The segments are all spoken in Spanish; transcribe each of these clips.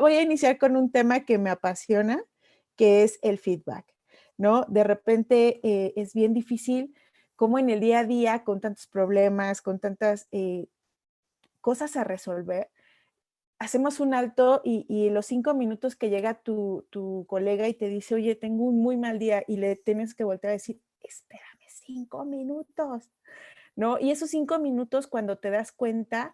voy a iniciar con un tema que me apasiona, que es el feedback, ¿no? De repente es bien difícil como en el día a día, con tantos problemas, con tantas cosas a resolver, hacemos un alto y los 5 minutos que llega tu colega y te dice, oye, tengo un muy mal día y le tienes que voltear a decir, espérame 5 minutos, ¿no? Y esos 5 minutos, cuando te das cuenta,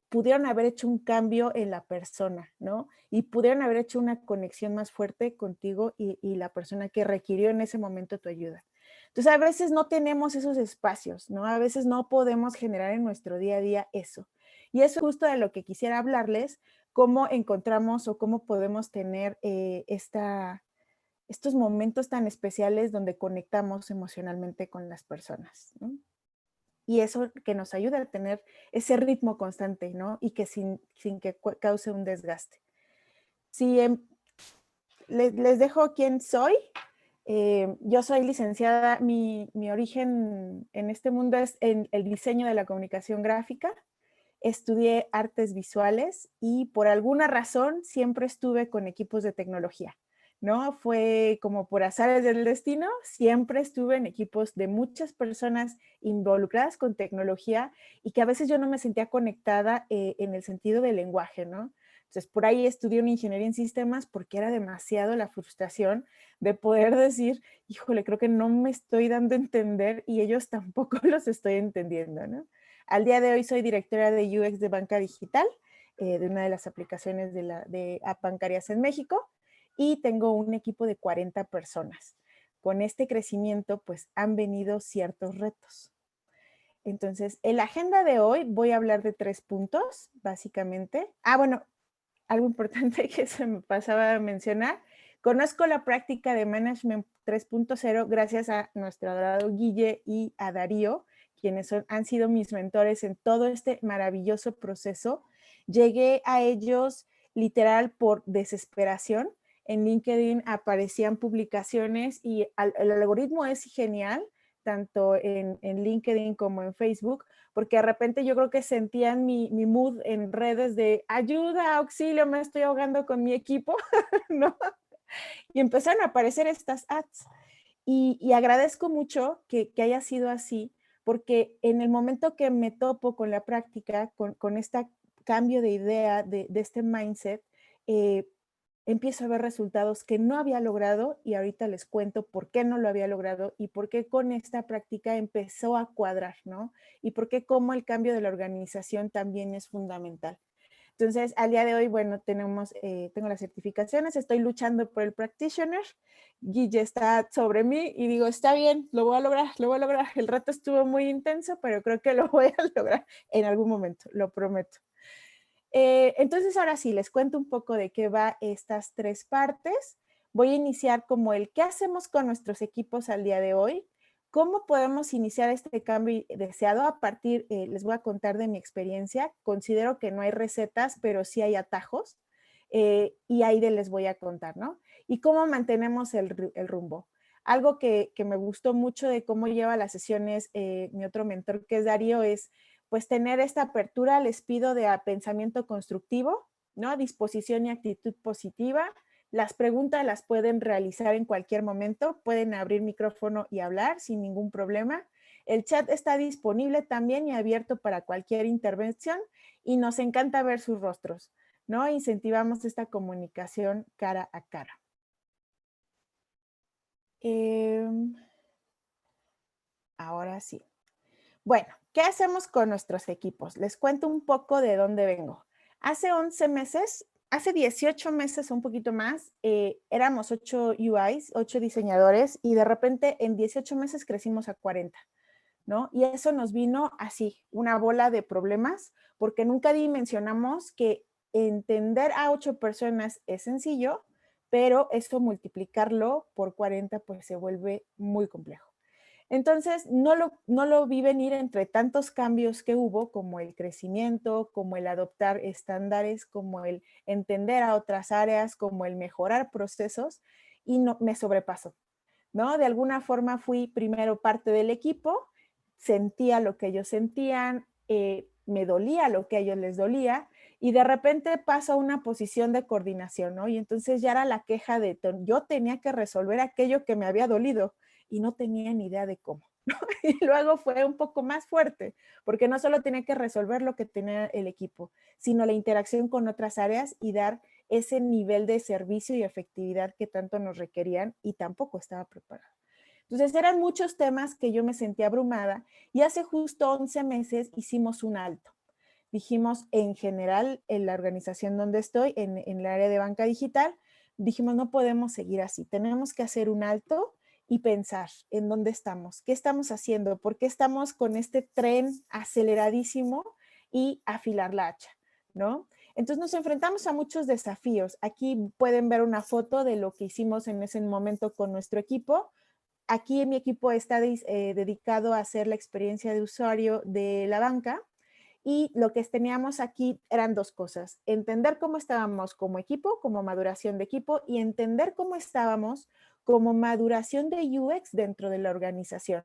pudieron haber hecho un cambio en la persona, ¿no? Y pudieron haber hecho una conexión más fuerte contigo y la persona que requirió en ese momento tu ayuda. Entonces, a veces no tenemos esos espacios, ¿no? A veces no podemos generar en nuestro día a día eso. Y eso es justo de lo que quisiera hablarles, cómo encontramos o cómo podemos tener estos momentos tan especiales donde conectamos emocionalmente con las personas, ¿no? Y eso que nos ayuda a tener ese ritmo constante, ¿no? Y que sin que cause un desgaste. Si les dejo quién soy. Yo soy licenciada, mi origen en este mundo es en el diseño de la comunicación gráfica. Estudié artes visuales y por alguna razón siempre estuve con equipos de tecnología, ¿no? Fue como por azares del destino, siempre estuve en equipos de muchas personas involucradas con tecnología y que a veces yo no me sentía conectada en el sentido del lenguaje, ¿no? Entonces, por ahí estudié una ingeniería en sistemas porque era demasiado la frustración de poder decir, híjole, creo que no me estoy dando a entender y ellos tampoco los estoy entendiendo, ¿no? Al día de hoy soy directora de UX de Banca Digital, de una de las aplicaciones de app bancarias en México, y tengo un equipo de 40 personas. Con este crecimiento, pues han venido ciertos retos. Entonces, en la agenda de hoy voy a hablar de 3 puntos, básicamente. Bueno, algo importante que se me pasaba a mencionar. Conozco la práctica de Management 3.0 gracias a nuestro adorado Guille y a Darío, quienes han sido mis mentores en todo este maravilloso proceso. Llegué a ellos literal por desesperación. En LinkedIn aparecían publicaciones y el algoritmo es genial, tanto en LinkedIn como en Facebook, porque de repente yo creo que sentían mi mood en redes de ayuda, auxilio, me estoy ahogando con mi equipo, ¿no? Y empezaron a aparecer estas ads. Y agradezco mucho que haya sido así, porque en el momento que me topo con la práctica, con este cambio de idea, de este mindset, eh, empiezo a ver resultados que no había logrado y ahorita les cuento por qué no lo había logrado y por qué con esta práctica empezó a cuadrar, ¿no? Y por qué cómo el cambio de la organización también es fundamental. Entonces, al día de hoy, bueno, tengo las certificaciones, estoy luchando por el practitioner, Guille está sobre mí y digo, está bien, lo voy a lograr, lo voy a lograr. El reto estuvo muy intenso, pero creo que lo voy a lograr en algún momento, lo prometo. Entonces, ahora sí, les cuento un poco de qué va estas 3 partes. Voy a iniciar como el qué hacemos con nuestros equipos al día de hoy, cómo podemos iniciar este cambio deseado a partir, les voy a contar de mi experiencia. Considero que no hay recetas, pero sí hay atajos y ahí les voy a contar, ¿no? Y cómo mantenemos el rumbo. Algo que me gustó mucho de cómo lleva las sesiones mi otro mentor, que es Darío, es pues tener esta apertura, les pido de pensamiento constructivo, ¿no? Disposición y actitud positiva. Las preguntas las pueden realizar en cualquier momento, pueden abrir micrófono y hablar sin ningún problema. El chat está disponible también y abierto para cualquier intervención y nos encanta ver sus rostros, ¿no? Incentivamos esta comunicación cara a cara. Ahora sí. Bueno, ¿qué hacemos con nuestros equipos? Les cuento un poco de dónde vengo. Hace 11 meses, hace 18 meses o un poquito más, éramos 8 UIs, 8 diseñadores, y de repente en 18 meses crecimos a 40, ¿no? Y eso nos vino así, una bola de problemas, porque nunca dimensionamos que entender a 8 personas es sencillo, pero eso multiplicarlo por 40 pues se vuelve muy complejo. Entonces, no lo vi venir entre tantos cambios que hubo, como el crecimiento, como el adoptar estándares, como el entender a otras áreas, como el mejorar procesos, y no, me sobrepasó, ¿no? De alguna forma fui primero parte del equipo, sentía lo que ellos sentían, me dolía lo que a ellos les dolía, y de repente paso a una posición de coordinación, ¿no? Y entonces ya era la queja de, yo tenía que resolver aquello que me había dolido y no tenía ni idea de cómo. Y luego fue un poco más fuerte, porque no solo tenía que resolver lo que tenía el equipo, sino la interacción con otras áreas y dar ese nivel de servicio y efectividad que tanto nos requerían y tampoco estaba preparada. Entonces eran muchos temas que yo me sentía abrumada y hace justo 11 meses hicimos un alto. Dijimos en general en la organización donde estoy, en el área de banca digital, dijimos no podemos seguir así, tenemos que hacer un alto y pensar en dónde estamos, qué estamos haciendo, por qué estamos con este tren aceleradísimo y afilar la hacha, ¿no? Entonces nos enfrentamos a muchos desafíos. Aquí pueden ver una foto de lo que hicimos en ese momento con nuestro equipo. Aquí mi equipo está dedicado a hacer la experiencia de usuario de la banca y lo que teníamos aquí eran dos cosas, entender cómo estábamos como equipo, como maduración de equipo y entender cómo estábamos como maduración de UX dentro de la organización.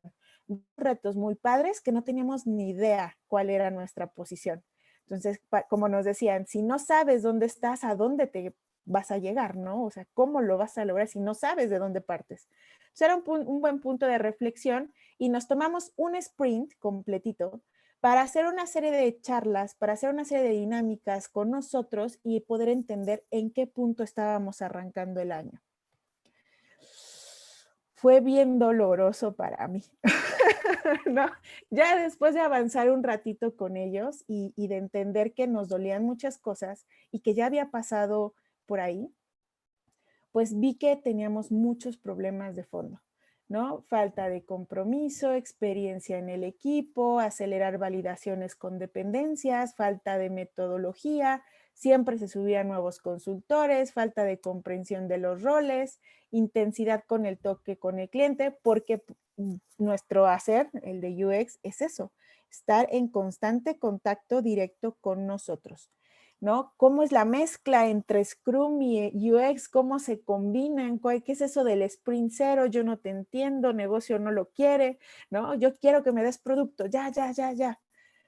Retos muy padres que no teníamos ni idea cuál era nuestra posición. Entonces, como nos decían, si no sabes dónde estás, ¿a dónde te vas a llegar, no? O sea, ¿cómo lo vas a lograr si no sabes de dónde partes? Entonces, era un buen punto de reflexión y nos tomamos un sprint completito para hacer una serie de charlas, para hacer una serie de dinámicas con nosotros y poder entender en qué punto estábamos arrancando el año. Fue bien doloroso para mí, ¿no? Ya después de avanzar un ratito con ellos y de entender que nos dolían muchas cosas y que ya había pasado por ahí, pues vi que teníamos muchos problemas de fondo, ¿no? Falta de compromiso, experiencia en el equipo, acelerar validaciones con dependencias, falta de metodología, siempre se subían nuevos consultores, falta de comprensión de los roles, intensidad con el toque con el cliente, porque nuestro hacer, el de UX, es eso, estar en constante contacto directo con nosotros. ¿No? ¿Cómo es la mezcla entre Scrum y UX? ¿Cómo se combinan? ¿Qué es eso del sprint cero? Yo no te entiendo, negocio no lo quiere, ¿no? Yo quiero que me des producto, ya, ya, ya, ya,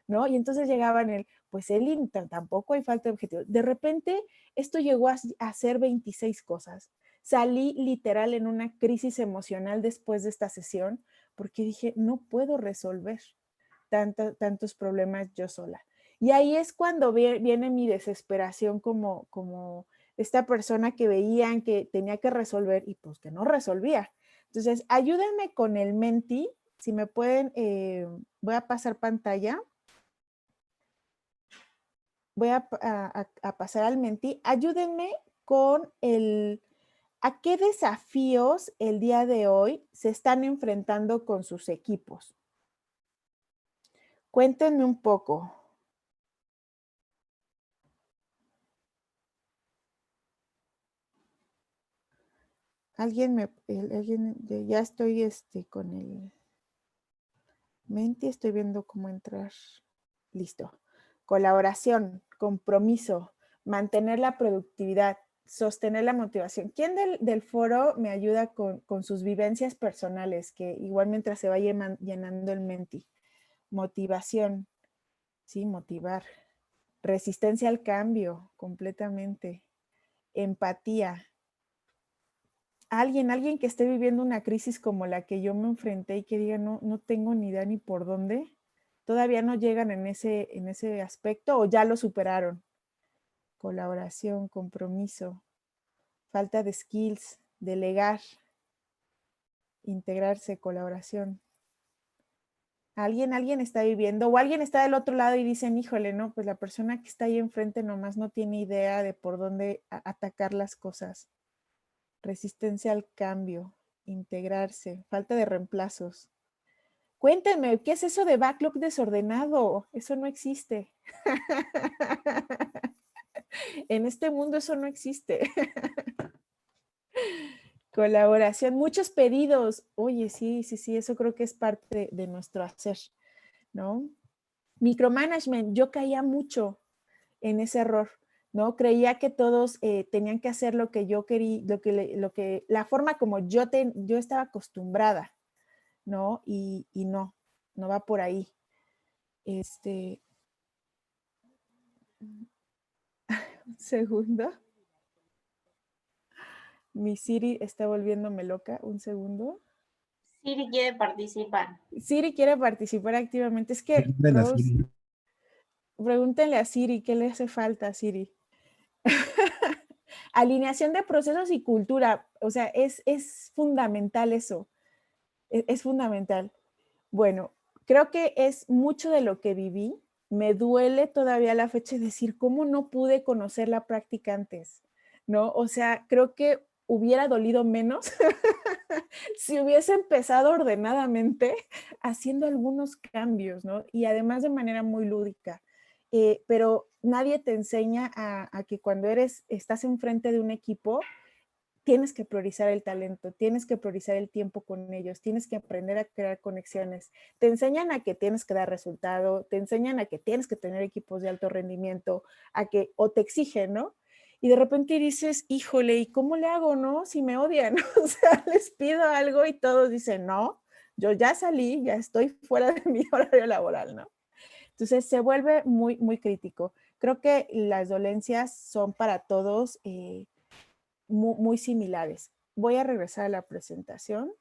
¿no? Y entonces llegaban pues el Inter, tampoco hay falta de objetivo. De repente, esto llegó a hacer 26 cosas. Salí literal en una crisis emocional después de esta sesión porque dije, no puedo resolver tantos problemas yo sola. Y ahí es cuando viene mi desesperación como esta persona que veían que tenía que resolver y pues que no resolvía. Entonces, ayúdenme con el Menti, si me pueden, voy a pasar pantalla. Voy a pasar al Menti. Ayúdenme con a qué desafíos el día de hoy se están enfrentando con sus equipos. Cuéntenme un poco. Alguien ya estoy con el Menti, estoy viendo cómo entrar. Listo. Colaboración, compromiso, mantener la productividad, sostener la motivación. ¿Quién del foro me ayuda con sus vivencias personales? Que igual mientras se va llenando el Menti. Motivación, sí, motivar. Resistencia al cambio, completamente. Empatía. Alguien que esté viviendo una crisis como la que yo me enfrenté y que diga, no tengo ni idea ni por dónde, todavía no llegan en ese aspecto o ya lo superaron. Colaboración, compromiso, falta de skills, delegar, integrarse, colaboración. Alguien está viviendo o alguien está del otro lado y dicen, híjole, no, pues la persona que está ahí enfrente nomás no tiene idea de por dónde atacar las cosas. Resistencia al cambio, integrarse, falta de reemplazos. Cuéntenme, ¿qué es eso de backlog desordenado? Eso no existe. En este mundo eso no existe. Colaboración, muchos pedidos. Oye, sí, eso creo que es parte de nuestro hacer, ¿no? Micromanagement, yo caía mucho en ese error, ¿no? Creía que todos tenían que hacer lo que yo quería, la forma como yo estaba acostumbrada, ¿no? Y no va por ahí. Segundo. Mi Siri está volviéndome loca. Un segundo. Siri quiere participar. Siri quiere participar activamente. Es que, Pregúntale a Rose, Siri. pregúntenle a Siri qué le hace falta a Siri. Alineación de procesos y cultura. O sea, es fundamental eso. Es fundamental. Bueno, creo que es mucho de lo que viví. Me duele todavía la fecha decir cómo no pude conocer la práctica antes, ¿no? O sea, creo que hubiera dolido menos si hubiese empezado ordenadamente haciendo algunos cambios, ¿no? Y además de manera muy lúdica. Pero nadie te enseña a que cuando estás enfrente de un equipo, tienes que priorizar el talento, tienes que priorizar el tiempo con ellos, tienes que aprender a crear conexiones. Te enseñan a que tienes que dar resultado, te enseñan a que tienes que tener equipos de alto rendimiento, o te exigen, ¿no? Y de repente dices, híjole, ¿y cómo le hago, no? Si me odian, o sea, les pido algo y todos dicen, no, yo ya salí, ya estoy fuera de mi horario laboral, ¿no? Entonces se vuelve muy, muy crítico. Creo que las dolencias son para todos muy similares. Voy a regresar a la presentación.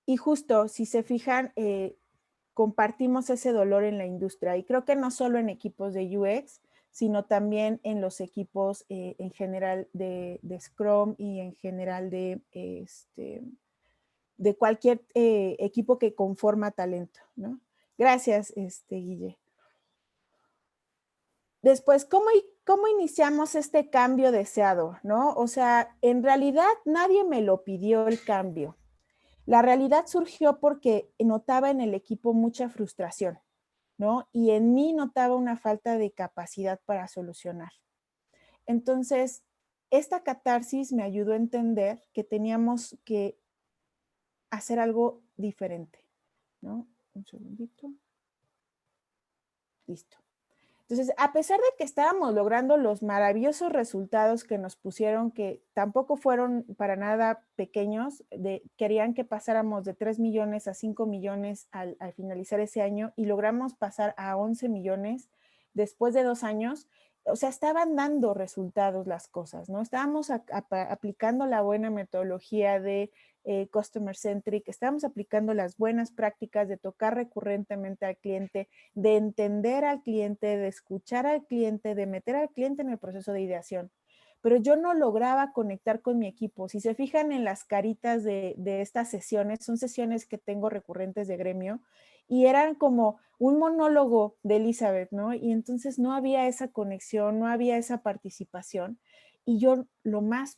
Y justo, si se fijan, compartimos ese dolor en la industria. Y creo que no solo en equipos de UX, sino también en los equipos en general de Scrum y en general de cualquier equipo que conforma talento, ¿no? Gracias, Guille. Después, ¿cómo iniciamos este cambio deseado, no? O sea, en realidad nadie me lo pidió el cambio. La realidad surgió porque notaba en el equipo mucha frustración, ¿no? Y en mí notaba una falta de capacidad para solucionar. Entonces, esta catarsis me ayudó a entender que teníamos que hacer algo diferente, ¿no? Un segundito. Listo. Entonces, a pesar de que estábamos logrando los maravillosos resultados que nos pusieron, que tampoco fueron para nada pequeños, querían que pasáramos de 3 millones a 5 millones al finalizar ese año y logramos pasar a 11 millones después de 2 años. O sea, estaban dando resultados las cosas, ¿no? Estábamos aplicando la buena metodología de Customer Centric, estábamos aplicando las buenas prácticas de tocar recurrentemente al cliente, de entender al cliente, de escuchar al cliente, de meter al cliente en el proceso de ideación. Pero yo no lograba conectar con mi equipo. Si se fijan en las caritas de estas sesiones, son sesiones que tengo recurrentes de gremio y eran como un monólogo de Elizabeth, ¿no? Y entonces no había esa conexión, no había esa participación. Y yo, lo más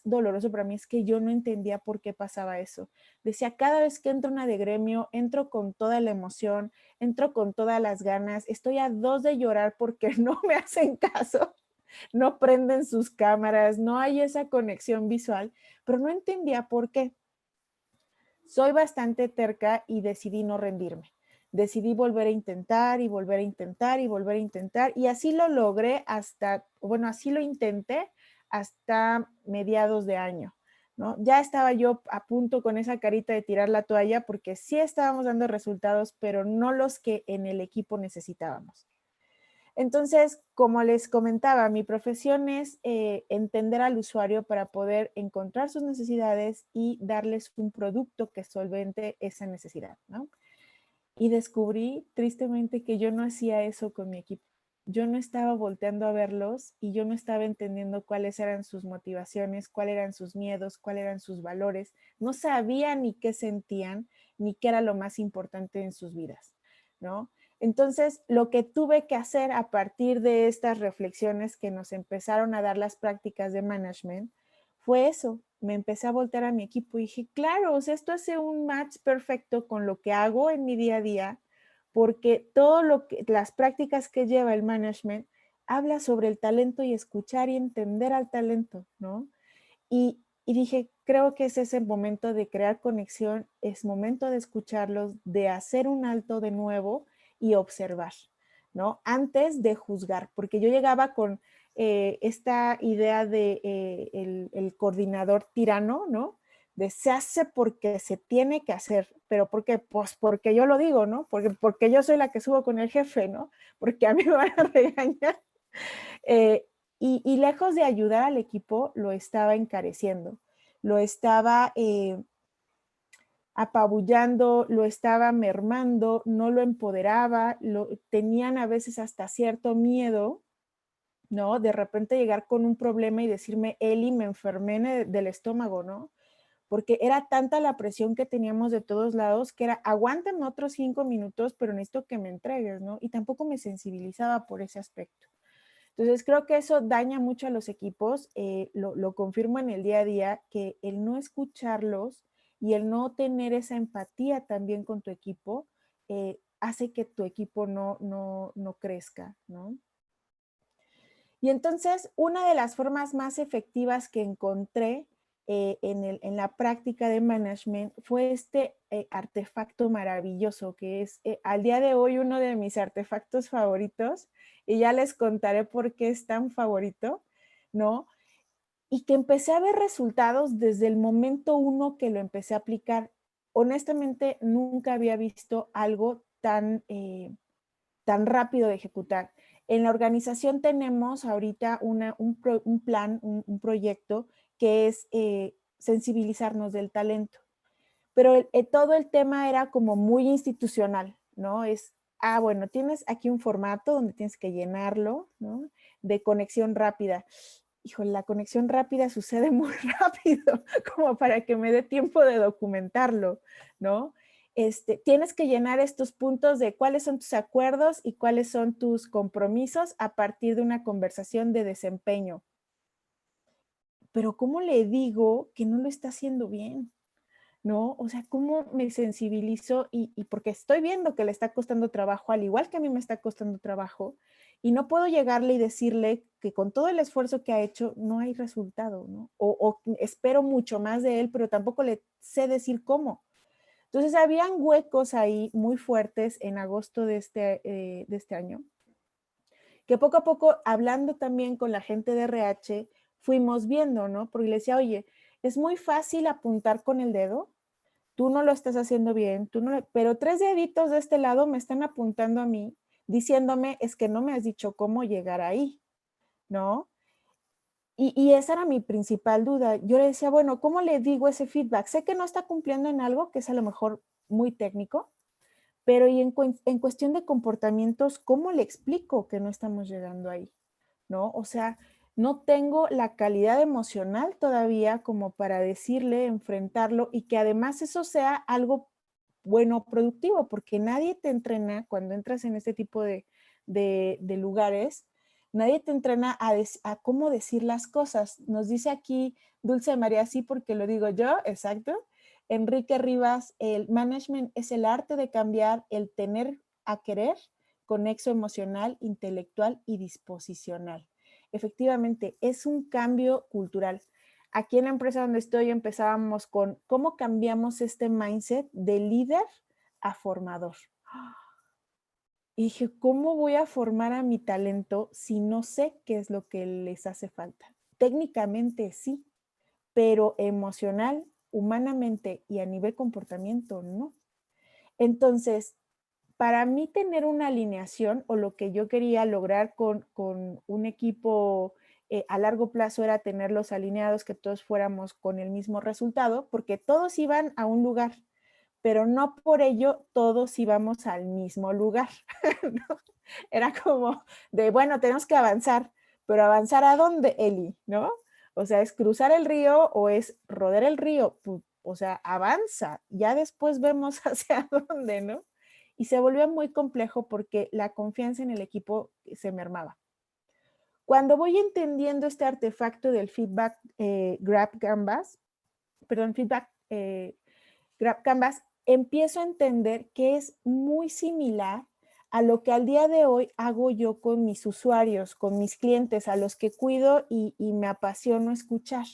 doloroso para mí es que yo no entendía por qué pasaba eso. Decía, cada vez que entro una de gremio, entro con toda la emoción, entro con todas las ganas, estoy a 2 de llorar porque no me hacen caso, no prenden sus cámaras, no hay esa conexión visual, pero no entendía por qué. Soy bastante terca y decidí no rendirme. Decidí volver a intentar y volver a intentar y volver a intentar y así lo logré así lo intenté hasta mediados de año, ¿no? Ya estaba yo a punto con esa carita de tirar la toalla porque sí estábamos dando resultados, pero no los que en el equipo necesitábamos. Entonces, como les comentaba, mi profesión es entender al usuario para poder encontrar sus necesidades y darles un producto que solvente esa necesidad, ¿no? Y descubrí tristemente que yo no hacía eso con mi equipo. Yo no estaba volteando a verlos y yo no estaba entendiendo cuáles eran sus motivaciones, cuáles eran sus miedos, cuáles eran sus valores. No sabía ni qué sentían, ni qué era lo más importante en sus vidas, ¿no? Entonces, lo que tuve que hacer a partir de estas reflexiones que nos empezaron a dar las prácticas de management fue eso. Me empecé a voltear a mi equipo y dije, claro, o sea, esto hace un match perfecto con lo que hago en mi día a día, porque las prácticas que lleva el management habla sobre el talento y escuchar y entender al talento, ¿no? Y dije, creo que es ese momento de crear conexión, es momento de escucharlos, de hacer un alto de nuevo y observar, ¿no? Antes de juzgar, porque yo llegaba con esta idea de el coordinador tirano, ¿no? de se hace porque se tiene que hacer, pero ¿por qué? Pues porque yo lo digo, ¿no? Porque yo soy la que subo con el jefe, ¿no? Porque a mí me van a regañar. Y lejos de ayudar al equipo, lo estaba encareciendo, lo estaba apabullando, lo estaba mermando, no lo empoderaba, tenían a veces hasta cierto miedo, ¿no? De repente llegar con un problema y decirme, Eli, me enfermé del estómago, ¿no? Porque era tanta la presión que teníamos de todos lados que era, aguántame otros 5 minutos, pero necesito que me entregues, ¿no? Y tampoco me sensibilizaba por ese aspecto. Entonces, creo que eso daña mucho a los equipos, lo confirmo en el día a día, que el no escucharlos y el no tener esa empatía también con tu equipo, hace que tu equipo no crezca, ¿no? Y entonces, una de las formas más efectivas que encontré en la práctica de management fue este artefacto maravilloso que es al día de hoy uno de mis artefactos favoritos, y ya les contaré por qué es tan favorito, ¿no? Y que empecé a ver resultados desde el momento uno que lo empecé a aplicar. Honestamente, nunca había visto algo tan rápido de ejecutar. En la organización tenemos ahorita un plan, un proyecto que es sensibilizarnos del talento. Pero todo el tema era como muy institucional, ¿no? Bueno, tienes aquí un formato donde tienes que llenarlo, ¿no? De conexión rápida. Híjole, la conexión rápida sucede muy rápido, como para que me dé tiempo de documentarlo, ¿no? Tienes que llenar estos puntos de cuáles son tus acuerdos y cuáles son tus compromisos a partir de una conversación de desempeño. Pero ¿cómo le digo que no lo está haciendo bien? ¿No? O sea, ¿cómo me sensibilizo? Y porque estoy viendo que le está costando trabajo, al igual que a mí me está costando trabajo, y no puedo llegarle y decirle que con todo el esfuerzo que ha hecho no hay resultado, ¿no? O espero mucho más de él, pero tampoco le sé decir cómo. Entonces, habían huecos ahí muy fuertes en agosto de este año, que poco a poco, hablando también con la gente de RH, fuimos viendo, ¿no? Porque le decía, oye, es muy fácil apuntar con el dedo, tú no lo estás haciendo bien, pero 3 deditos de este lado me están apuntando a mí, diciéndome, es que no me has dicho cómo llegar ahí, ¿no? Y esa era mi principal duda. Yo le decía, bueno, ¿cómo le digo ese feedback? Sé que no está cumpliendo en algo que es a lo mejor muy técnico, pero y en cuestión de comportamientos, ¿cómo le explico que no estamos llegando ahí? ¿No? O sea, no tengo la calidad emocional todavía como para decirle, enfrentarlo y que además eso sea algo bueno, productivo, porque nadie te entrena cuando entras en este tipo de lugares, nadie te entrena a cómo decir las cosas. Nos dice aquí Dulce María, sí, porque lo digo yo, exacto. Enrique Rivas, el management es el arte de cambiar el tener a querer con nexo emocional, intelectual y disposicional. Efectivamente, es un cambio cultural. Aquí en la empresa donde estoy empezábamos con cómo cambiamos este mindset de líder a formador. Y dije, ¿cómo voy a formar a mi talento si no sé qué es lo que les hace falta? Técnicamente sí, pero emocional, humanamente y a nivel comportamiento no. Entonces, para mí tener una alineación o lo que yo quería lograr con un equipo a largo plazo era tenerlos alineados, que todos fuéramos con el mismo resultado, porque todos iban a un lugar, pero no por ello todos íbamos al mismo lugar. ¿No? Era como de, bueno, tenemos que avanzar, pero ¿avanzar a dónde, Eli? ¿No? O sea, ¿es cruzar el río o es rodar el río? O sea, avanza, ya después vemos hacia dónde, ¿no? Y se volvió muy complejo porque la confianza en el equipo se mermaba. Cuando voy entendiendo este artefacto del feedback Grab Canvas, perdón, feedback Grab Canvas, empiezo a entender que es muy similar a lo que al día de hoy hago yo con mis usuarios, con mis clientes, a los que cuido y me apasiono escuchar.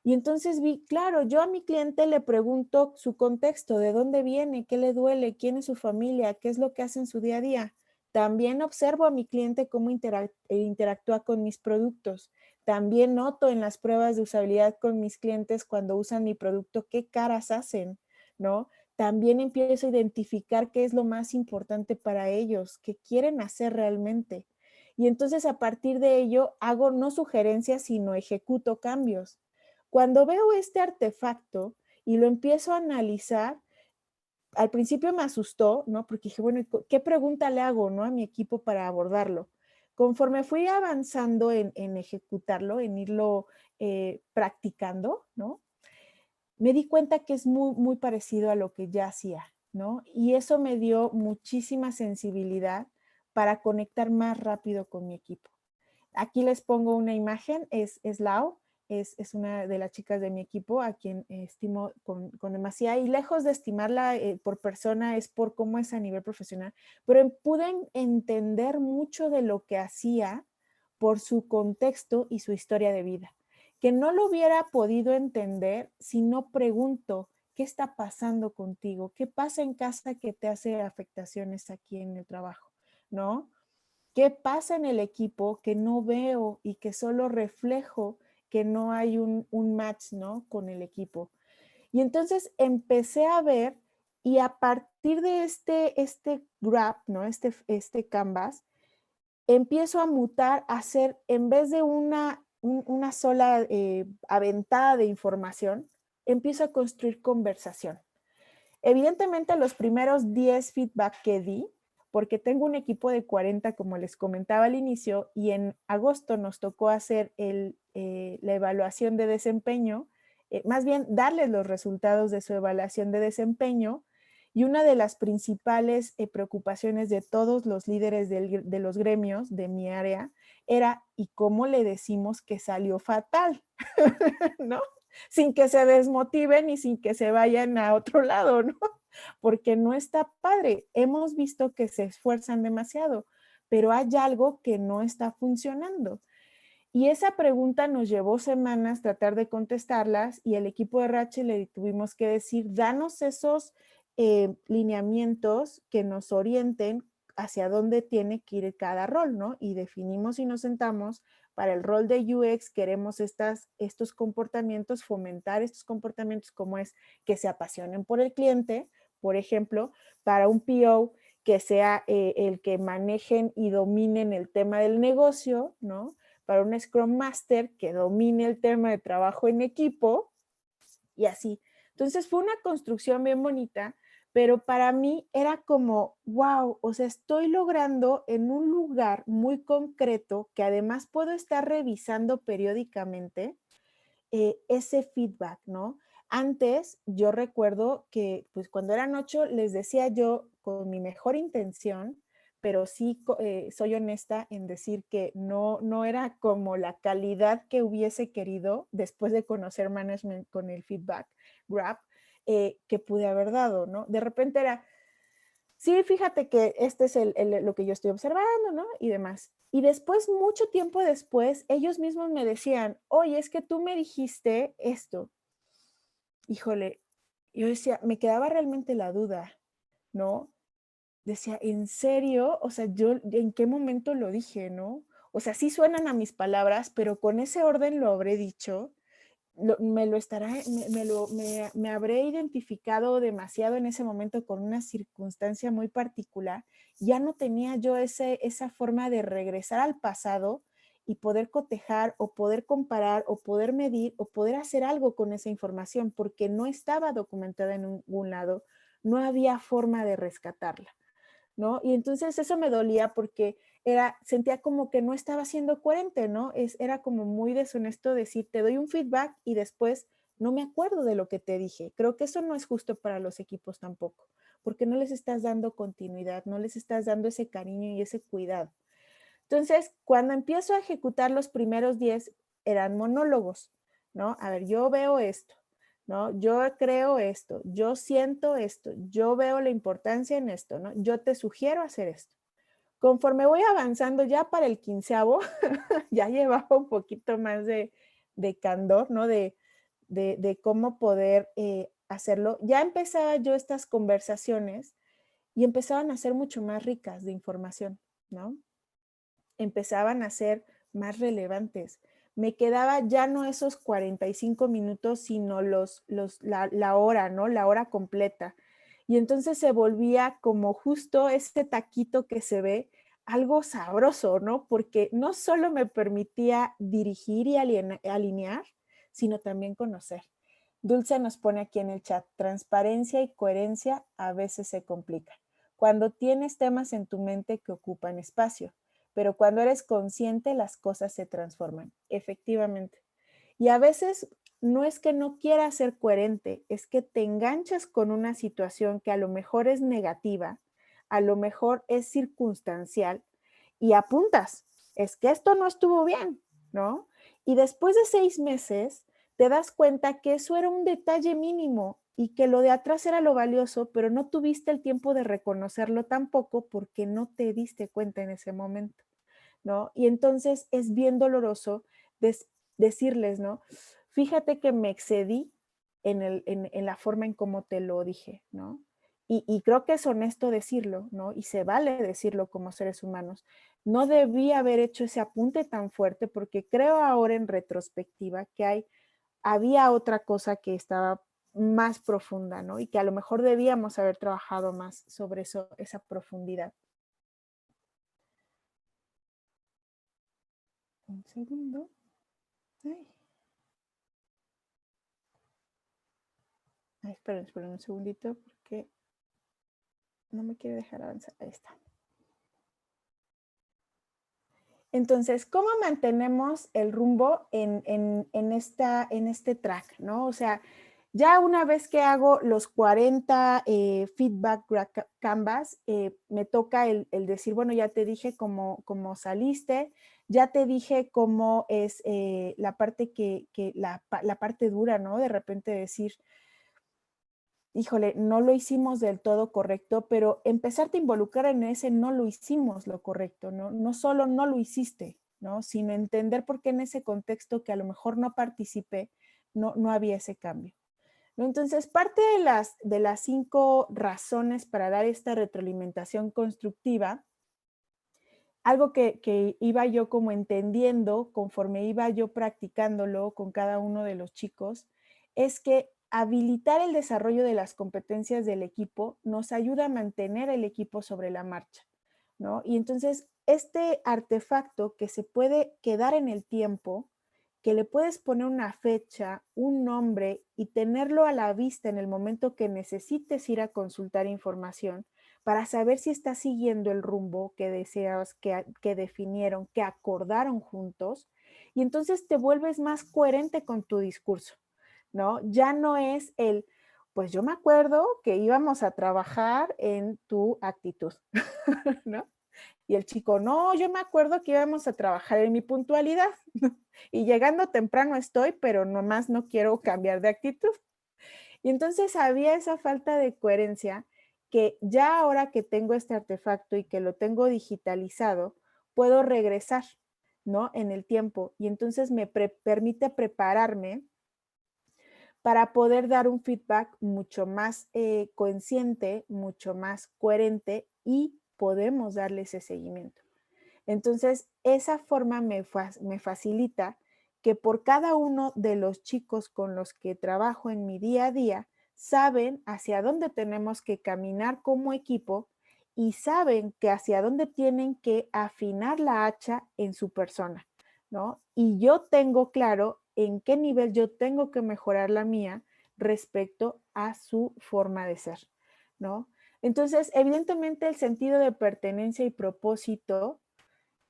Y entonces vi, claro, yo a mi cliente le pregunto su contexto, de dónde viene, qué le duele, quién es su familia, qué es lo que hace en su día a día. También observo a mi cliente cómo interactúa con mis productos. También noto en las pruebas de usabilidad con mis clientes cuando usan mi producto qué caras hacen, ¿no? También empiezo a identificar qué es lo más importante para ellos, qué quieren hacer realmente. Y entonces a partir de ello hago no sugerencias, sino ejecuto cambios. Cuando veo este artefacto y lo empiezo a analizar, al principio me asustó, ¿no? Porque dije, bueno, ¿qué pregunta le hago, ¿no? A mi equipo para abordarlo. Conforme fui avanzando en ejecutarlo, en irlo practicando, ¿no? Me di cuenta que es muy, muy parecido a lo que ya hacía, ¿no? Y eso me dio muchísima sensibilidad para conectar más rápido con mi equipo. Aquí les pongo una imagen, es Lau, es una de las chicas de mi equipo a quien estimo con demasiada, y lejos de estimarla por persona es por cómo es a nivel profesional, pero pude entender mucho de lo que hacía por su contexto y su historia de vida, que no lo hubiera podido entender si no pregunto, ¿qué está pasando contigo? ¿Qué pasa en casa que te hace afectaciones aquí en el trabajo? ¿No? ¿Qué pasa en el equipo que no veo y que solo reflejo que no hay un match, ¿no? Con el equipo? Y entonces empecé a ver, y a partir de este graph, ¿no? Este canvas, empiezo a mutar, a hacer, en vez de una sola aventada de información, empiezo a construir conversación. Evidentemente, los primeros 10 feedback que di, porque tengo un equipo de 40, como les comentaba al inicio, y en agosto nos tocó hacer la evaluación de desempeño, más bien darles los resultados de su evaluación de desempeño, y una de las principales preocupaciones de todos los líderes de los gremios de mi área era, ¿y cómo le decimos que salió fatal? ¿No? Sin que se desmotiven y sin que se vayan a otro lado, ¿no? Porque no está padre. Hemos visto que se esfuerzan demasiado, pero hay algo que no está funcionando. Y esa pregunta nos llevó semanas tratar de contestarlas, y el equipo de RH le tuvimos que decir, danos esos lineamientos que nos orienten hacia dónde tiene que ir cada rol, ¿no? Y definimos y nos sentamos, para el rol de UX queremos estos comportamientos, fomentar estos comportamientos, como es que se apasionen por el cliente, por ejemplo, para un PO que sea el que manejen y dominen el tema del negocio, ¿no? Para un Scrum Master que domine el tema de trabajo en equipo, y así. Entonces fue una construcción bien bonita, pero para mí era como, wow, o sea, estoy logrando en un lugar muy concreto, que además puedo estar revisando periódicamente, ese feedback, ¿no? Antes yo recuerdo que pues cuando eran 8 les decía yo con mi mejor intención, pero sí soy honesta en decir que no era como la calidad que hubiese querido después de conocer management con el feedback graph, que pude haber dado, ¿no? De repente era, sí, fíjate que este es lo que yo estoy observando, ¿no? Y demás. Y después, mucho tiempo después, ellos mismos me decían, oye, es que tú me dijiste esto. Híjole, yo decía, me quedaba realmente la duda, ¿no? Decía, ¿en serio? O sea, yo, ¿en qué momento lo dije, no? O sea, sí suenan a mis palabras, pero con ese orden lo habré dicho. Me habré identificado demasiado en ese momento con una circunstancia muy particular. Ya no tenía yo esa forma de regresar al pasado y poder cotejar o poder comparar o poder medir o poder hacer algo con esa información, porque no estaba documentada en ningún lado, no había forma de rescatarla, ¿no? Y entonces eso me dolía porque sentía como que no estaba siendo coherente, ¿no? Era como muy deshonesto decir, te doy un feedback y después no me acuerdo de lo que te dije. Creo que eso no es justo para los equipos tampoco, porque no les estás dando continuidad, no les estás dando ese cariño y ese cuidado. Entonces, cuando empiezo a ejecutar los primeros 10, eran monólogos, ¿no? A ver, yo veo esto, ¿no? Yo creo esto, yo siento esto, yo veo la importancia en esto, ¿no? Yo te sugiero hacer esto. Conforme voy avanzando ya para el 15avo, ya llevaba un poquito más de candor, ¿no? De cómo poder hacerlo. Ya empezaba yo estas conversaciones y empezaban a ser mucho más ricas de información, ¿no? Empezaban a ser más relevantes. Me quedaba ya no esos 45 minutos, sino la hora, ¿no? La hora completa. Y entonces se volvía como justo este taquito que se ve, algo sabroso, ¿no? Porque no solo me permitía dirigir y alinear, sino también conocer. Dulce nos pone aquí en el chat, transparencia y coherencia a veces se complican. Cuando tienes temas en tu mente que ocupan espacio, pero cuando eres consciente las cosas se transforman, efectivamente. Y a veces no es que no quieras ser coherente, es que te enganchas con una situación que a lo mejor es negativa, a lo mejor es circunstancial y apuntas, es que esto no estuvo bien, ¿no? Y después de 6 meses te das cuenta que eso era un detalle mínimo y que lo de atrás era lo valioso, pero no tuviste el tiempo de reconocerlo tampoco porque no te diste cuenta en ese momento, ¿no? Y entonces es bien doloroso decirles, ¿no? Fíjate que me excedí en la forma en cómo te lo dije, ¿no? Y creo que es honesto decirlo, ¿no? Y se vale decirlo como seres humanos. No debí haber hecho ese apunte tan fuerte porque creo ahora en retrospectiva que había otra cosa que estaba más profunda, ¿no? Y que a lo mejor debíamos haber trabajado más sobre eso, esa profundidad. Un segundo. Ay. Ay, esperen un segundito porque no me quiere dejar avanzar. Ahí está. Entonces, ¿cómo mantenemos el rumbo en este track, ¿no? O sea, ya una vez que hago los 40 feedback canvas, me toca el decir, bueno, ya te dije cómo saliste, ya te dije cómo es la parte la parte dura, ¿no? De repente decir, híjole, no lo hicimos del todo correcto, pero empezarte a involucrar en ese no lo hicimos lo correcto, ¿no? No solo no lo hiciste, ¿no? Sino entender por qué en ese contexto que a lo mejor no participé, no había ese cambio, ¿no? Entonces, parte de las 5 razones para dar esta retroalimentación constructiva, algo que iba yo como entendiendo conforme iba yo practicándolo con cada uno de los chicos, es que habilitar el desarrollo de las competencias del equipo nos ayuda a mantener el equipo sobre la marcha, ¿no? Y entonces, este artefacto que se puede quedar en el tiempo, que le puedes poner una fecha, un nombre y tenerlo a la vista en el momento que necesites ir a consultar información, para saber si estás siguiendo el rumbo que deseas, que definieron, que acordaron juntos, y entonces te vuelves más coherente con tu discurso, ¿no? Ya no es pues yo me acuerdo que íbamos a trabajar en tu actitud, ¿no? Y el chico, no, yo me acuerdo que íbamos a trabajar en mi puntualidad, y llegando temprano estoy, pero nomás no quiero cambiar de actitud. Y entonces había esa falta de coherencia que ya ahora que tengo este artefacto y que lo tengo digitalizado, puedo regresar, ¿no? En el tiempo. Y entonces me permite prepararme para poder dar un feedback mucho más consciente, mucho más coherente y podemos darle ese seguimiento. Entonces, esa forma me facilita que por cada uno de los chicos con los que trabajo en mi día a día, saben hacia dónde tenemos que caminar como equipo y saben que hacia dónde tienen que afinar la hacha en su persona, ¿no? Y yo tengo claro en qué nivel yo tengo que mejorar la mía respecto a su forma de ser, ¿no? Entonces, evidentemente el sentido de pertenencia y propósito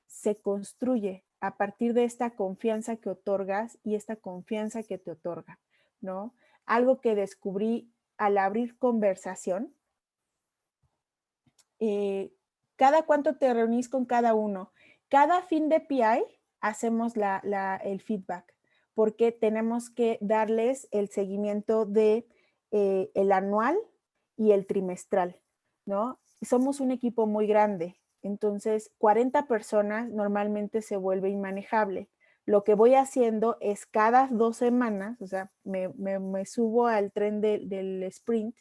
se construye a partir de esta confianza que otorgas y esta confianza que te otorga, ¿no? Algo que descubrí al abrir conversación, cada cuánto te reunís con cada uno. Cada fin de PI hacemos el feedback porque tenemos que darles el seguimiento de el anual y el trimestral, ¿no? Somos un equipo muy grande, entonces 40 personas normalmente se vuelve inmanejable. Lo que voy haciendo es cada 2 semanas, o sea, me subo al tren del sprint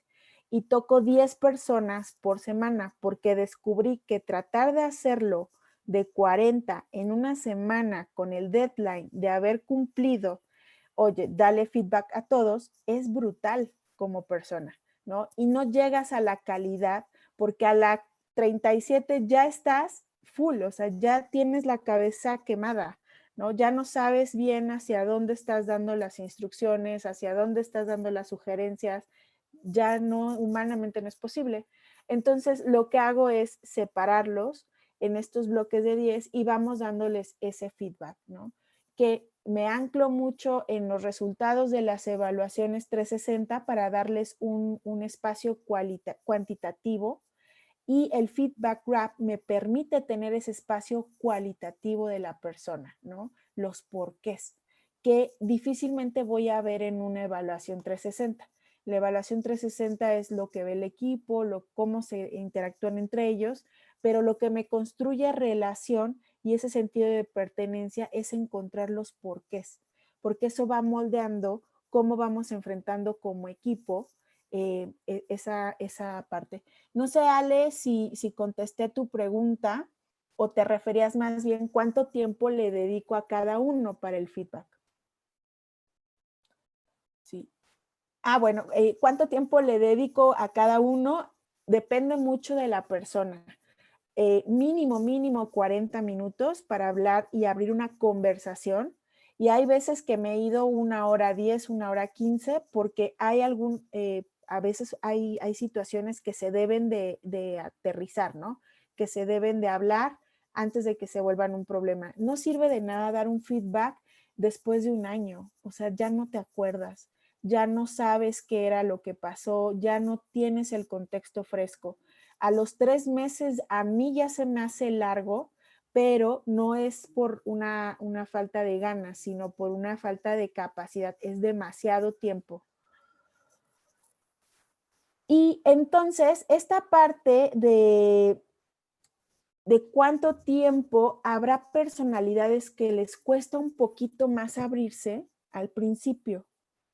y toco 10 personas por semana porque descubrí que tratar de hacerlo de 40 en una semana con el deadline de haber cumplido, oye, dale feedback a todos, es brutal como persona, ¿no? Y no llegas a la calidad porque a la 37 ya estás full, o sea, ya tienes la cabeza quemada, ¿no? Ya no sabes bien hacia dónde estás dando las instrucciones, hacia dónde estás dando las sugerencias, ya no, humanamente no es posible. Entonces, lo que hago es separarlos en estos bloques de 10 y vamos dándoles ese feedback, ¿no? Que me anclo mucho en los resultados de las evaluaciones 360 para darles un espacio cuantitativo, y el feedback wrap me permite tener ese espacio cualitativo de la persona, ¿no? Los porqués, que difícilmente voy a ver en una evaluación 360. La evaluación 360 es lo que ve el equipo, cómo se interactúan entre ellos, pero lo que me construye relación y ese sentido de pertenencia es encontrar los porqués, porque eso va moldeando cómo vamos enfrentando como equipo esa parte. No sé, Ale, si contesté tu pregunta o te referías más bien cuánto tiempo le dedico a cada uno para el feedback. Sí. Bueno, ¿cuánto tiempo le dedico a cada uno? Depende mucho de la persona. Mínimo 40 minutos para hablar y abrir una conversación. Y hay veces que me he ido 1 hora 10, 1 hora 15, porque hay a veces hay situaciones que se deben de aterrizar, ¿no? Que se deben de hablar antes de que se vuelvan un problema. No sirve de nada dar un feedback después de un año, o sea, ya no te acuerdas, ya no sabes qué era lo que pasó, ya no tienes el contexto fresco. A los 3 meses a mí ya se me hace largo, pero no es por una falta de ganas, sino por una falta de capacidad. Es demasiado tiempo. Y entonces, esta parte de cuánto tiempo habrá personalidades que les cuesta un poquito más abrirse al principio,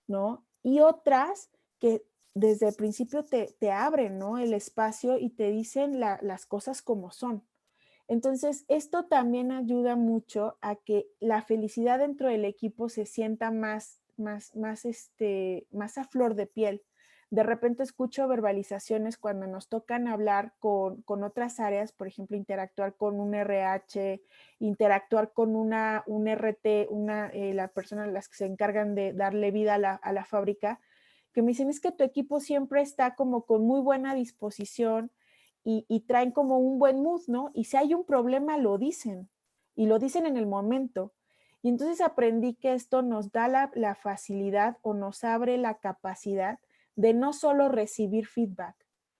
¿no? Y otras que desde el principio te abren, ¿no? El espacio y te dicen las cosas como son. Entonces, esto también ayuda mucho a que la felicidad dentro del equipo se sienta más a flor de piel. De repente escucho verbalizaciones cuando nos tocan hablar con otras áreas, por ejemplo, interactuar con un RH, interactuar con un RT, la persona las que se encargan de darle vida a la fábrica, que me dicen, es que tu equipo siempre está como con muy buena disposición, y traen como un buen mood, ¿no? Y si hay un problema, lo dicen, y lo dicen en el momento. Y entonces aprendí que esto nos da la facilidad o nos abre la capacidad de no solo recibir feedback,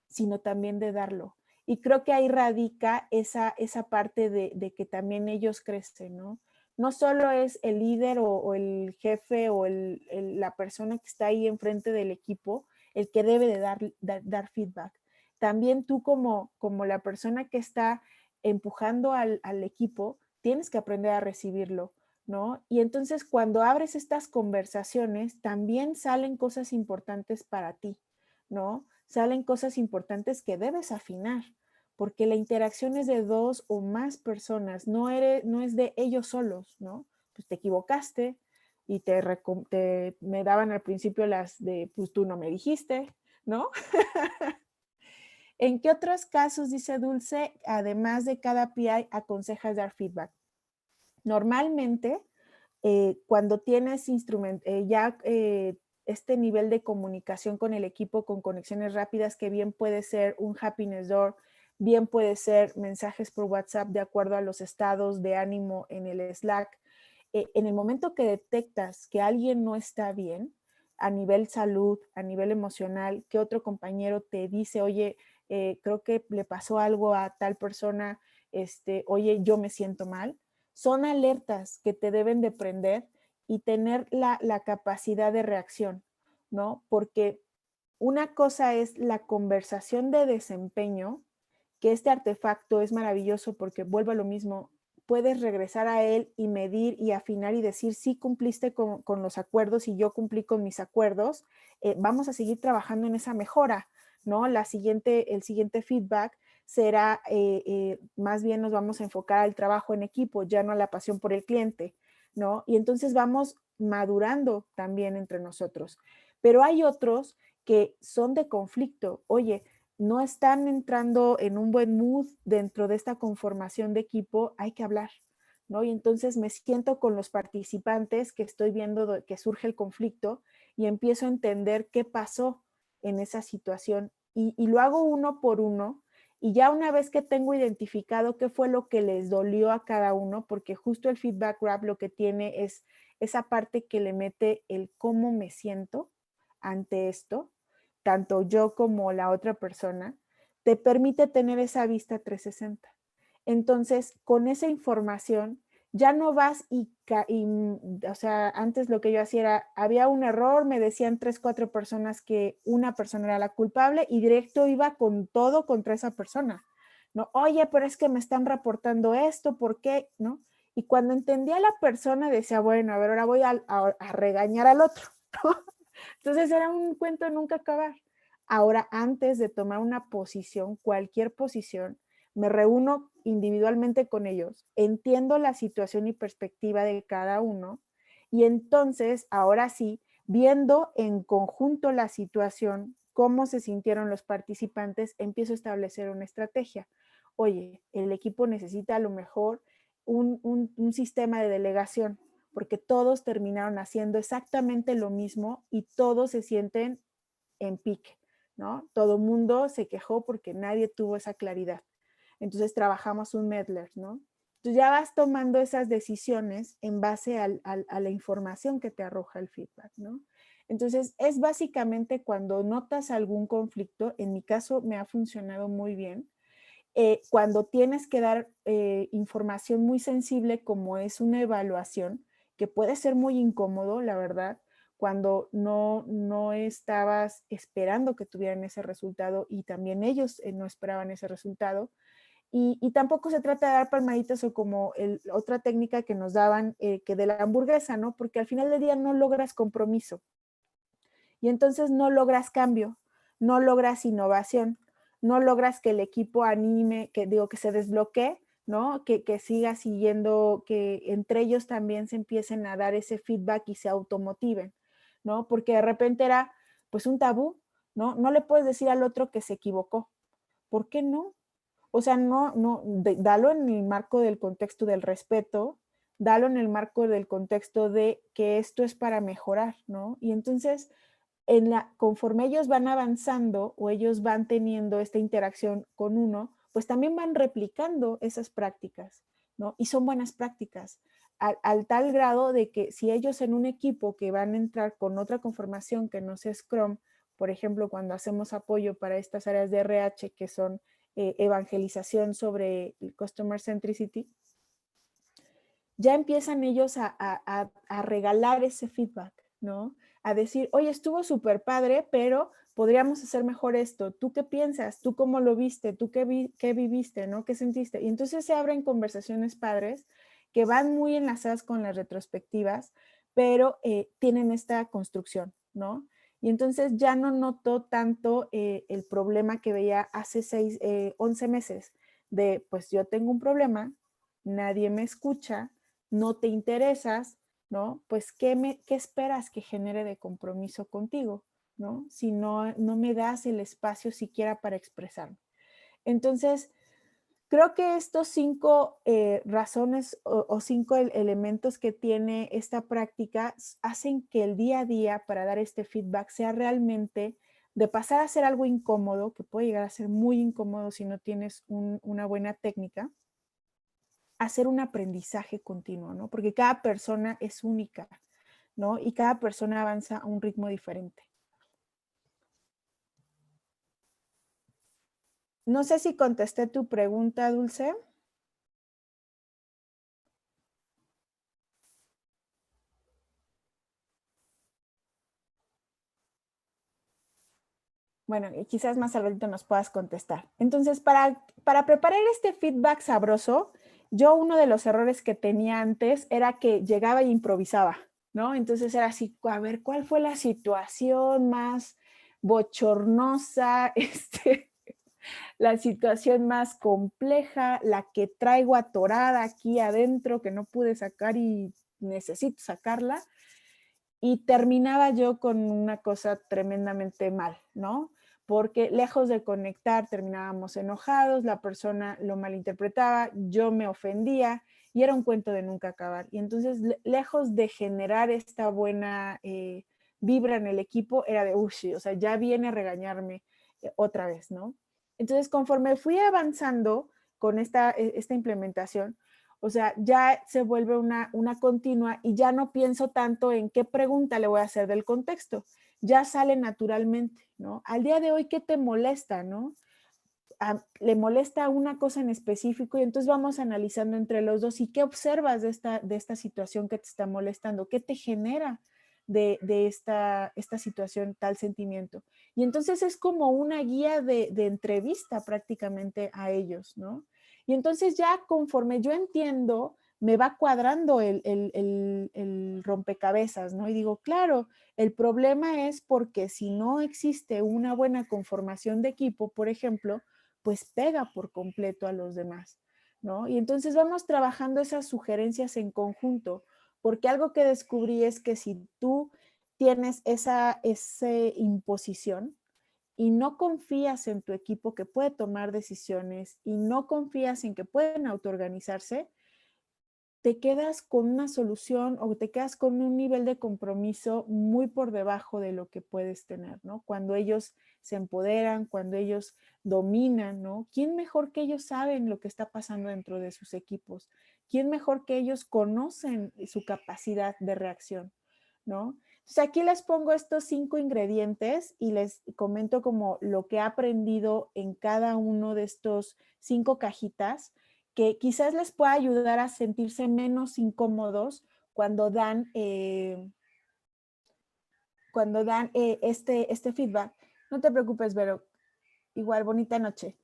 sino también de darlo. Y creo que ahí radica esa parte de que también ellos crecen, ¿no? No solo es el líder o el jefe o la persona que está ahí enfrente del equipo el que debe de dar feedback. También tú como la persona que está empujando al equipo, tienes que aprender a recibirlo, ¿no? Y entonces cuando abres estas conversaciones, también salen cosas importantes para ti, ¿no? Salen cosas importantes que debes afinar, porque la interacción es de 2 o más personas, no es de ellos solos, ¿no? Pues te equivocaste y me daban al principio las de, pues tú no me dijiste, ¿no? ¿En qué otros casos, dice Dulce, además de cada PI, aconsejas dar feedback? Normalmente, cuando tienes este nivel de comunicación con el equipo, con conexiones rápidas, que bien puede ser un happiness door, bien puede ser mensajes por WhatsApp de acuerdo a los estados de ánimo en el Slack. En el momento que detectas que alguien no está bien, a nivel salud, a nivel emocional, que otro compañero te dice, oye, creo que le pasó algo a tal persona, oye, yo me siento mal, son alertas que te deben de prender y tener la capacidad de reacción, ¿no? Porque una cosa es la conversación de desempeño, que este artefacto es maravilloso porque vuelve a lo mismo, puedes regresar a él y medir y afinar y decir, sí cumpliste con los acuerdos y yo cumplí con mis acuerdos, vamos a seguir trabajando en esa mejora, ¿no? El siguiente feedback será, más bien nos vamos a enfocar al trabajo en equipo, ya no a la pasión por el cliente, ¿no? Y entonces vamos madurando también entre nosotros. Pero hay otros que son de conflicto. Oye, no están entrando en un buen mood dentro de esta conformación de equipo, hay que hablar, ¿no? Y entonces me siento con los participantes que estoy viendo que surge el conflicto y empiezo a entender qué pasó en esa situación y lo hago uno por uno. Y ya una vez que tengo identificado qué fue lo que les dolió a cada uno, porque justo el feedback wrap lo que tiene es esa parte que le mete el cómo me siento ante esto, tanto yo como la otra persona, te permite tener esa vista 360. Entonces, con esa información, ya no vas o sea, antes lo que yo hacía era, había un error, me decían 3, 4 personas que una persona era la culpable y directo iba con todo contra esa persona, ¿no? Oye, pero es que me están reportando esto, ¿por qué? ¿No? Y cuando entendía a la persona decía, bueno, a ver, ahora voy a regañar al otro, ¿no? Entonces era un cuento de nunca acabar. Ahora, antes de tomar una posición, cualquier posición, me reúno individualmente con ellos, entiendo la situación y perspectiva de cada uno y entonces, ahora sí, viendo en conjunto la situación, cómo se sintieron los participantes, empiezo a establecer una estrategia. Oye, el equipo necesita a lo mejor un sistema de delegación, porque todos terminaron haciendo exactamente lo mismo y todos se sienten en pique, ¿no? Todo mundo se quejó porque nadie tuvo esa claridad. Entonces trabajamos un medler, ¿no? Entonces ya vas tomando esas decisiones en base a la información que te arroja el feedback, ¿no? Entonces es básicamente cuando notas algún conflicto, en mi caso me ha funcionado muy bien, cuando tienes que dar información muy sensible como es una evaluación, que puede ser muy incómodo, la verdad, cuando no estabas esperando que tuvieran ese resultado y también ellos no esperaban ese resultado. Y tampoco se trata de dar palmaditas o como otra técnica que nos daban, que de la hamburguesa, ¿no? Porque al final del día no logras compromiso y entonces no logras cambio, no logras innovación, no logras que el equipo anime, que se desbloquee, ¿no? Que siga siguiendo, que entre ellos también se empiecen a dar ese feedback y se automotiven, ¿no? Porque de repente era pues un tabú, ¿no? No le puedes decir al otro que se equivocó. ¿Por qué no? O sea, dalo en el marco del contexto del respeto, dalo en el marco del contexto de que esto es para mejorar, ¿no? Y entonces conforme ellos van avanzando o ellos van teniendo esta interacción con uno, pues también van replicando esas prácticas, ¿no? Y son buenas prácticas, al tal grado de que si ellos en un equipo que van a entrar con otra conformación que no sea Scrum, por ejemplo, cuando hacemos apoyo para estas áreas de RH que son evangelización sobre el Customer Centricity, ya empiezan ellos a regalar ese feedback, ¿no? A decir, oye, estuvo súper padre, pero podríamos hacer mejor esto. ¿Tú qué piensas? ¿Tú cómo lo viste? ¿Tú qué viviste? ¿No? ¿Qué sentiste? Y entonces se abren conversaciones padres que van muy enlazadas con las retrospectivas, pero tienen esta construcción, ¿no? Y entonces ya no noto tanto el problema que veía hace 11 meses de, pues yo tengo un problema, nadie me escucha, no te interesas, ¿no? Pues, ¿qué esperas que genere de compromiso contigo, ¿no? Si no me das el espacio siquiera para expresarme. Entonces, creo que estos 5 razones o 5 elementos que tiene esta práctica hacen que el día a día para dar este feedback sea realmente de pasar a ser algo incómodo, que puede llegar a ser muy incómodo si no tienes una buena técnica, hacer un aprendizaje continuo, ¿no? Porque cada persona es única, ¿no? Y cada persona avanza a un ritmo diferente. No sé si contesté tu pregunta, Dulce. Bueno, y quizás más al ratito nos puedas contestar. Entonces, para preparar este feedback sabroso, yo uno de los errores que tenía antes era que llegaba e improvisaba, ¿no? Entonces era así, a ver, ¿cuál fue la situación más bochornosa, la situación más compleja, la que traigo atorada aquí adentro, que no pude sacar y necesito sacarla. Y terminaba yo con una cosa tremendamente mal, ¿no? Porque lejos de conectar, terminábamos enojados, la persona lo malinterpretaba, yo me ofendía y era un cuento de nunca acabar. Y entonces, lejos de generar esta buena vibra en el equipo, era de, uy, o sea, ya viene a regañarme otra vez, ¿no? Entonces, conforme fui avanzando con esta implementación, o sea, ya se vuelve una continua y ya no pienso tanto en qué pregunta le voy a hacer del contexto. Ya sale naturalmente, ¿no? Al día de hoy, ¿qué te molesta, no? Le molesta una cosa en específico y entonces vamos analizando entre los dos y qué observas de esta situación que te está molestando, qué te genera de esta situación, tal sentimiento. Y entonces es como una guía de entrevista prácticamente a ellos, ¿no? Y entonces ya conforme yo entiendo, me va cuadrando el rompecabezas, ¿no? Y digo, claro, el problema es porque si no existe una buena conformación de equipo, por ejemplo, pues pega por completo a los demás, ¿no? Y entonces vamos trabajando esas sugerencias en conjunto, porque algo que descubrí es que si tú tienes esa imposición y no confías en tu equipo que puede tomar decisiones y no confías en que pueden autoorganizarse, te quedas con una solución o te quedas con un nivel de compromiso muy por debajo de lo que puedes tener, ¿no? Cuando ellos se empoderan, cuando ellos dominan, ¿no? ¿Quién mejor que ellos saben lo que está pasando dentro de sus equipos? ¿Quién mejor que ellos conocen su capacidad de reacción, ¿no? Entonces aquí les pongo estos 5 ingredientes y les comento como lo que he aprendido en cada uno de estos 5 cajitas que quizás les pueda ayudar a sentirse menos incómodos cuando dan este feedback. No te preocupes, Vero. Igual, bonita noche.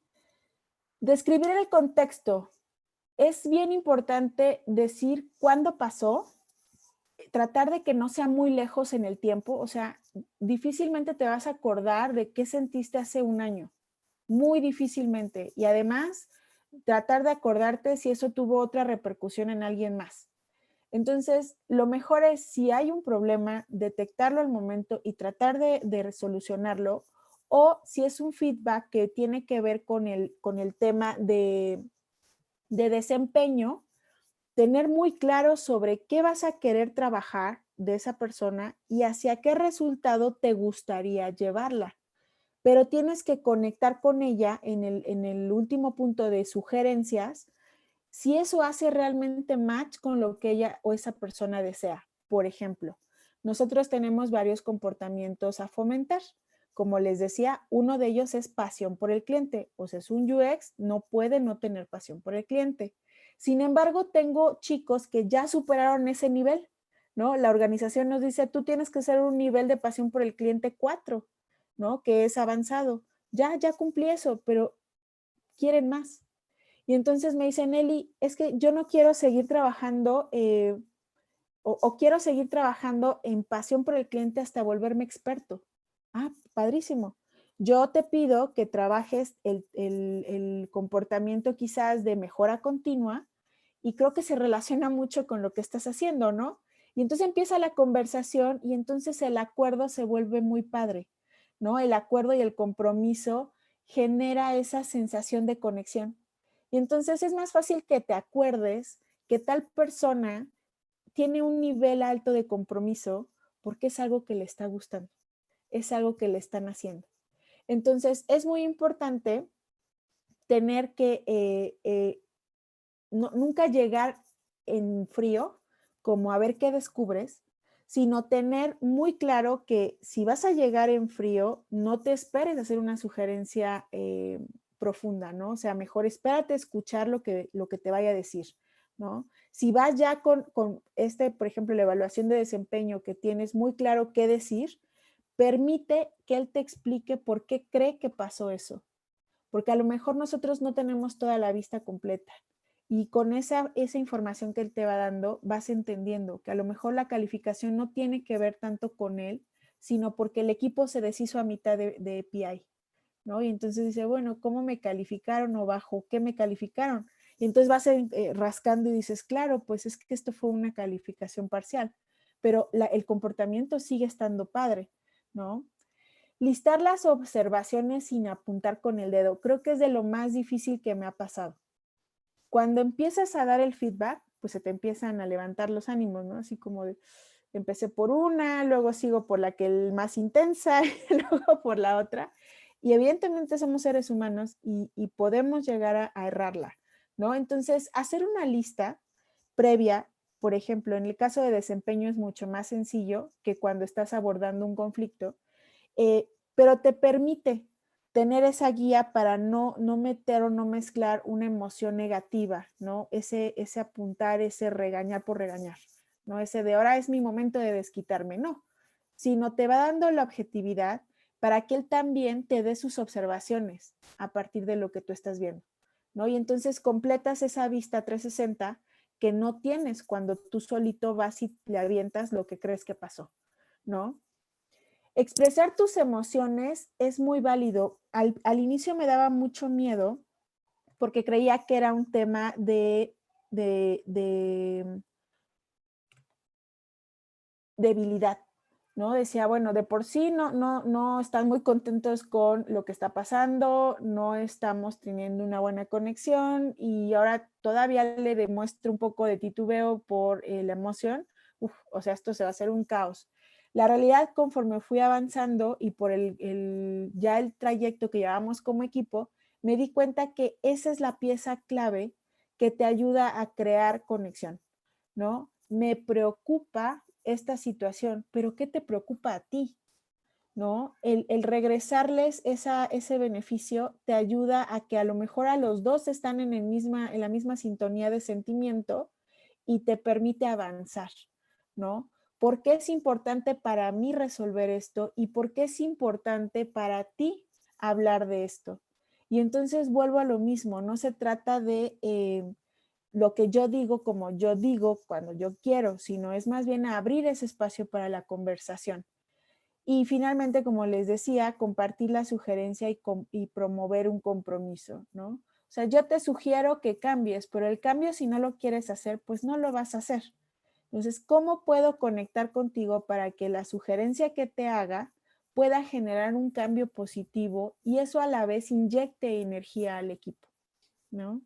Describir el contexto. Es bien importante decir cuándo pasó, tratar de que no sea muy lejos en el tiempo, o sea, difícilmente te vas a acordar de qué sentiste hace un año, muy difícilmente. Y además, tratar de acordarte si eso tuvo otra repercusión en alguien más. Entonces, lo mejor es, si hay un problema, detectarlo al momento y tratar de solucionarlo, o si es un feedback que tiene que ver con el tema de desempeño, tener muy claro sobre qué vas a querer trabajar de esa persona y hacia qué resultado te gustaría llevarla. Pero tienes que conectar con ella en el último punto de sugerencias, si eso hace realmente match con lo que ella o esa persona desea. Por ejemplo, nosotros tenemos varios comportamientos a fomentar. Como les decía, uno de ellos es pasión por el cliente. O sea, es un UX, no puede no tener pasión por el cliente. Sin embargo, tengo chicos que ya superaron ese nivel, ¿no? La organización nos dice, tú tienes que ser un nivel de pasión por el cliente 4, ¿no? Que es avanzado. Ya cumplí eso, pero quieren más. Y entonces me dice, Nelly, es que yo no quiero seguir trabajando o quiero seguir trabajando en pasión por el cliente hasta volverme experto. Ah, padrísimo. Yo te pido que trabajes el comportamiento quizás de mejora continua y creo que se relaciona mucho con lo que estás haciendo, ¿no? Y entonces empieza la conversación y entonces el acuerdo se vuelve muy padre, ¿no? El acuerdo y el compromiso genera esa sensación de conexión. Y entonces es más fácil que te acuerdes que tal persona tiene un nivel alto de compromiso porque es algo que le está gustando, es algo que le están haciendo. Entonces es muy importante tener que nunca llegar en frío, como a ver qué descubres, sino tener muy claro que si vas a llegar en frío, no te esperes a hacer una sugerencia profunda, ¿no? O sea, mejor espérate a escuchar lo que te vaya a decir, ¿no? Si vas ya con por ejemplo, la evaluación de desempeño que tienes muy claro qué decir, permite que él te explique por qué cree que pasó eso, porque a lo mejor nosotros no tenemos toda la vista completa. Y con esa información que él te va dando, vas entendiendo que a lo mejor la calificación no tiene que ver tanto con él, sino porque el equipo se deshizo a mitad de PI, ¿no? Y entonces dice, bueno, ¿cómo me calificaron o bajo qué me calificaron? Y entonces vas rascando y dices, claro, pues es que esto fue una calificación parcial, pero el comportamiento sigue estando padre, ¿no? Listar las observaciones sin apuntar con el dedo, creo que es de lo más difícil que me ha pasado. Cuando empiezas a dar el feedback, pues se te empiezan a levantar los ánimos, ¿no? Así como de, empecé por una, luego sigo por la que es más intensa, y luego por la otra. Y evidentemente somos seres humanos y podemos llegar a errarla, ¿no? Entonces, hacer una lista previa, por ejemplo, en el caso de desempeño es mucho más sencillo que cuando estás abordando un conflicto, pero te permite tener esa guía para no meter o no mezclar una emoción negativa, ¿no? Ese apuntar, ese regañar por regañar, ¿no? Ese de ahora es mi momento de desquitarme, no. Sino te va dando la objetividad para que él también te dé sus observaciones a partir de lo que tú estás viendo, ¿no? Y entonces completas esa vista 360 que no tienes cuando tú solito vas y le avientas lo que crees que pasó, ¿no? Expresar tus emociones es muy válido. Al inicio me daba mucho miedo porque creía que era un tema de debilidad, ¿no? Decía, bueno, de por sí no están muy contentos con lo que está pasando, no estamos teniendo una buena conexión y ahora todavía le demuestro un poco de titubeo por la emoción. Uf, o sea, esto se va a hacer un caos. La realidad, conforme fui avanzando y por ya el trayecto que llevamos como equipo, me di cuenta que esa es la pieza clave que te ayuda a crear conexión, ¿no? Me preocupa esta situación, pero ¿qué te preocupa a ti? ¿No? El regresarles ese beneficio te ayuda a que a lo mejor a los dos están en la misma sintonía de sentimiento y te permite avanzar, ¿no? ¿Por qué es importante para mí resolver esto y por qué es importante para ti hablar de esto? Y entonces vuelvo a lo mismo, no se trata de lo que yo digo como yo digo cuando yo quiero, sino es más bien abrir ese espacio para la conversación. Y finalmente, como les decía, compartir la sugerencia y promover un compromiso, ¿no? O sea, yo te sugiero que cambies, pero el cambio si no lo quieres hacer, pues no lo vas a hacer. Entonces, ¿cómo puedo conectar contigo para que la sugerencia que te haga pueda generar un cambio positivo y eso a la vez inyecte energía al equipo, ¿no?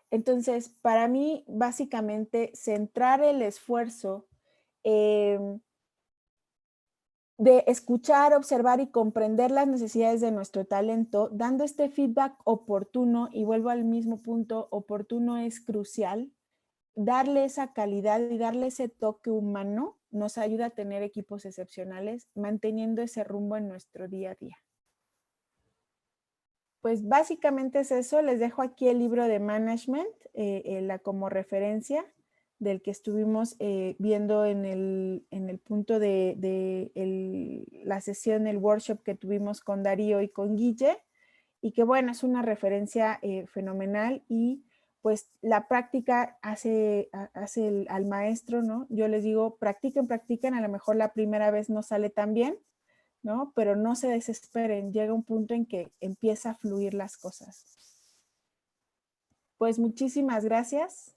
Entonces, para mí, básicamente, centrar el esfuerzo de escuchar, observar y comprender las necesidades de nuestro talento, dando este feedback oportuno, y vuelvo al mismo punto, oportuno es crucial, darle esa calidad y darle ese toque humano nos ayuda a tener equipos excepcionales, manteniendo ese rumbo en nuestro día a día. Pues básicamente es eso, les dejo aquí el libro de management como referencia del que estuvimos viendo en el punto de la sesión, el workshop que tuvimos con Darío y con Guille, y que bueno, es una referencia fenomenal y pues la práctica hace al maestro, ¿no? Yo les digo, practiquen, a lo mejor la primera vez no sale tan bien, ¿no? Pero no se desesperen, llega un punto en que empieza a fluir las cosas. Pues muchísimas gracias.